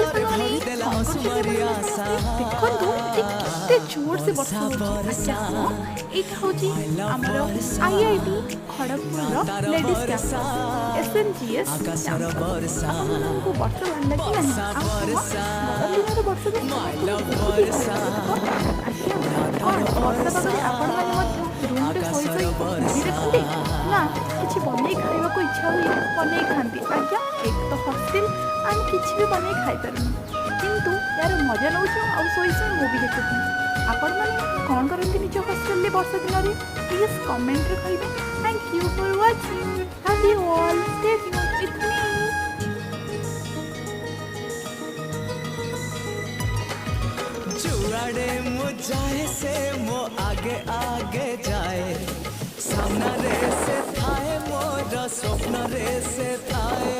ସାଙ୍ଗମାନେ ସଂଘର୍ଷ ଦେଖନ୍ତୁ କେତେ ଜୋର ସେ ବର୍ଷା ହେଉଛି। ଆଜ୍ଞା ହଁ, ଏଇଟା ହେଉଛି ଆମର IIT ଖଡ଼ଗପୁରର ଲେଡିଜ୍ କ୍ୟାମ୍ପସ୍ SNGS କ୍ୟାମ୍ପସ୍। ଆପଣମାନଙ୍କୁ ବର୍ଷା ଭଲ ଲାଗେ ନାହିଁ? ଆଉ ହଁ, ଗରମ ଦିନର ବର୍ଷା ତ ସମସ୍ତଙ୍କୁ ବହୁତ ହି ଭଲ ଲାଗେ। ଆଜ୍ଞା କ'ଣ ବର୍ଷା ପାଗରେ ଆପଣମାନେ ମଧ୍ୟ ରୁମ୍ରେ ଶୋଇ ଶୋଇ ମୁଭି ଦେଖନ୍ତି ନା କିଛି ବନେଇ ଖାଇବାକୁ ଇଚ୍ଛା ହୁଏ ବନେଇ ଖାଆନ୍ତି? ଆଜ୍ଞା ଏକ ତ ହଷ୍ଟେଲ ଆମେ କିଛି ବି ବନେଇ ଖାଇପାରୁନୁ, କିନ୍ତୁ ଏହାର ମଜା ନେଉଛୁ ଆଉ ଶୋଇ ଶୋଇ ମୁଭି ଦେଖୁଛୁ। ଆପଣମାନେ କ'ଣ କରନ୍ତି ନିଜ ହଷ୍ଟେଲରେ ବର୍ଷା ଦିନରେ? ପ୍ଲିଜ୍ କମେଣ୍ଟରେ କହିବେ। Thank you for watching. Love you all. Stay tuned with me. जुआड़े मु जाए से मो आगे आगे जाए, सामना रे से थाए मोर स्वप्न रे से थाए।